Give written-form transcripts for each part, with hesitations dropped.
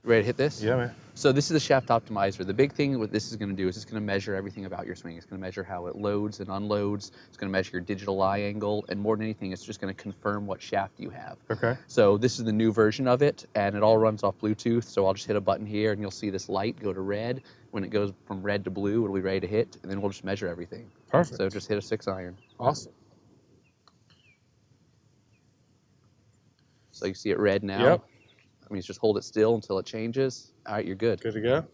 Ready to hit this? Yeah, man. So this is the Shaft Optimizer. The big thing what this is going to do is it's going to measure everything about your swing. It's going to measure how it loads and unloads. It's going to measure your digital eye angle. And more than anything, it's just going to confirm what shaft you have. Okay. So this is the new version of it, and it all runs off Bluetooth. So I'll just hit a button here, and you'll see this light go to red. When it goes from red to blue, it'll be ready to hit, and then we'll just measure everything. Perfect. So just hit a 6-iron. Awesome. So you see it red now. Yep. That means just hold it still until it changes. All right, you're good. Good to go.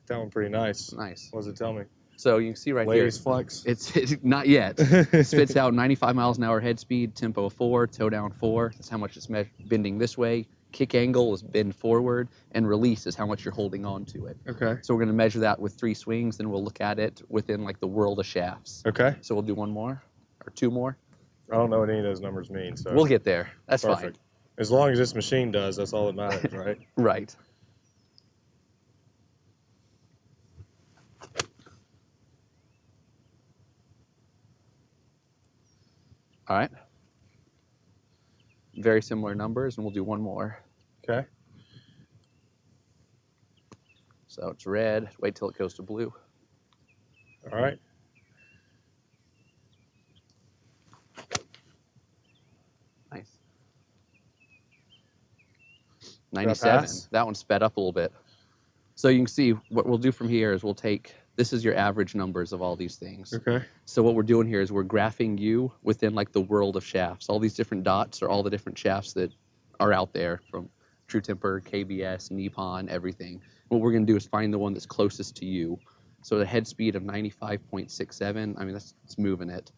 That one pretty nice. Nice. What does it tell me? So you can see right Ladies here. flex. It's not yet. Spits out 95 miles an hour head speed, tempo of 4, toe down 4. That's how much it's bending this way. Kick angle is bend forward, and release is how much you're holding on to it. Okay. So we're going to measure that with 3 swings, then we'll look at it within like the world of shafts. Okay. So we'll do 1 more or 2 more. I don't know what any of those numbers mean, so We'll get there. That's perfect. As long as this machine does, that's all that matters, right? fine. Right. All right. Very similar numbers, and we'll do 1 more. Okay. So it's red. Wait till it goes to blue. All right. Nice. 97. pass? That one sped up a little bit. So you can see what we'll do from here is we'll take, this is your average numbers of all these things. Okay. So what we're doing here is we're graphing you within like the world of shafts. All these different dots are all the different shafts that are out there, from True Temper, KBS, Nippon, everything. What we're going to do is find the one that's closest to you. So the head speed of 95.67, I mean, it's moving it.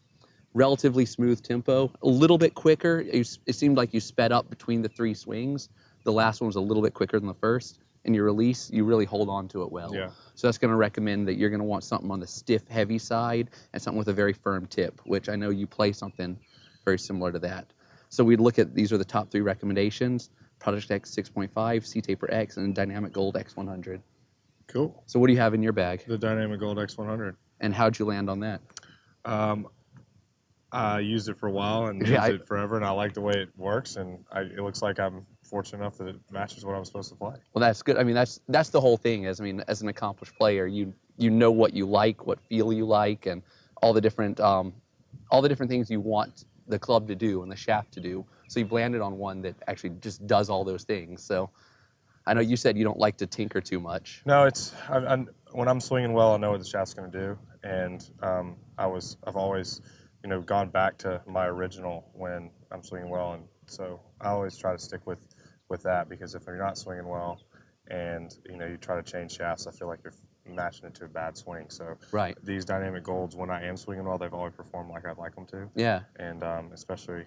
Relatively smooth tempo, a little bit quicker. It seemed like you sped up between the 3 swings. The last one was a little bit quicker than the first. And your release, you really hold on to it well. Yeah. So that's going to recommend that you're going to want something on the stiff, heavy side and something with a very firm tip, which I know you play something very similar to that. So we'd look at, these are the top 3 recommendations: Project X 6.5, C-Taper X, and Dynamic Gold X100. Cool. So what do you have in your bag? The Dynamic Gold X100. And how'd you land on that? I used it for a while and used it forever, and I like the way it works, and it looks like I'm fortunate enough that it matches what I'm supposed to play. Well, that's good. I mean, that's the whole thing. Is, I mean, as an accomplished player, you know what you like, what feel you like, and all the different things you want the club to do and the shaft to do. So you've landed on one that actually just does all those things. So I know you said you don't like to tinker too much. No, it's when I'm swinging well, I know what the shaft's going to do, and I've always, gone back to my original when I'm swinging well, and so I always try to stick with that, because if you're not swinging well and you try to change shafts, I feel like you're matching it to a bad swing. So Right. These Dynamic Golds, when I am swinging well, they've always performed like I'd like them to. Yeah. And especially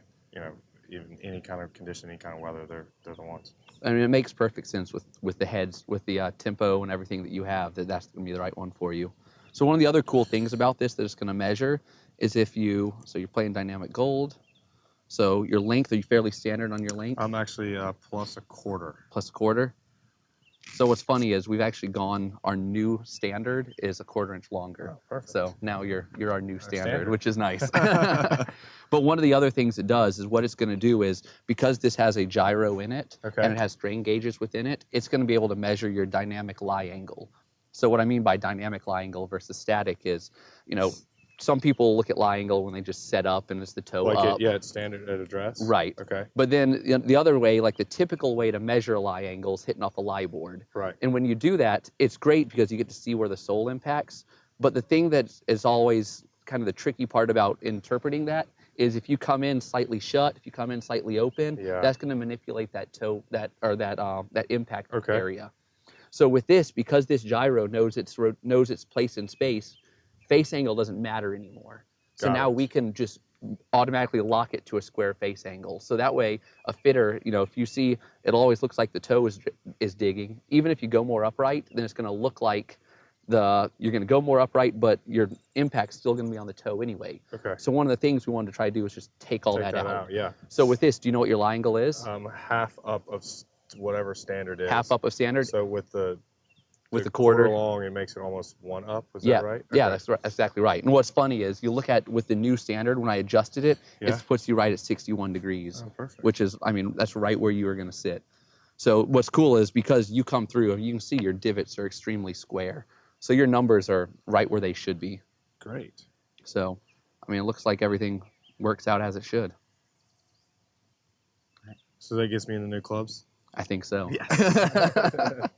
even any kind of condition, any kind of weather, they're the ones. I mean, it makes perfect sense with the heads, with the tempo and everything that you have, that's going to be the right one for you. So one of the other cool things about this that it's going to measure is so you're playing Dynamic Gold. So your length, are you fairly standard on your length? I'm actually plus a quarter. Plus a quarter. So what's funny is we've actually gone, our new standard is a 1/4 inch longer. Oh, perfect. So now you're our new standard, standard. which is nice. But one of the other things it does is what it's going to do is, because this has a gyro in it, Okay. and it has strain gauges within it, it's going to be able to measure your dynamic lie angle. So what I mean by dynamic lie angle versus static is, some people look at lie angle when they just set up and it's the toe up. It's standard at address. Right. Okay. But then the other way, like the typical way to measure a lie angle is hitting off a lie board. Right. And when you do that, it's great because you get to see where the sole impacts. But the thing that is always kind of the tricky part about interpreting that is if you come in slightly shut, if you come in slightly open, that's going to manipulate that toe, that impact area. So with this, because this gyro knows its place in space, face angle doesn't matter anymore. So now we can just automatically lock it to a square face angle. So that way, a fitter, if you see, it always looks like the toe is digging. Even if you go more upright, then it's going to look like you're going to go more upright, but your impact's still going to be on the toe anyway. Okay. So one of the things we wanted to try to do is just take that out. Yeah. So with this, do you know what your lie angle is? Half up of whatever standard is. Half up of standard. So with the with the quarter long, it makes it almost 1 up. Is yeah, that right? yeah, Okay. that's right, exactly right. And what's funny is you look at with the new standard when I adjusted it, Yeah. it puts you right at 61 degrees, Oh, perfect. which is, I mean, that's right where you are going to sit. So what's cool is because you come through, you can see your divots are extremely square, so your numbers are right where they should be. Great. So, I mean, it looks like everything works out as it should. So that gets me in the new clubs? I think so. Yes.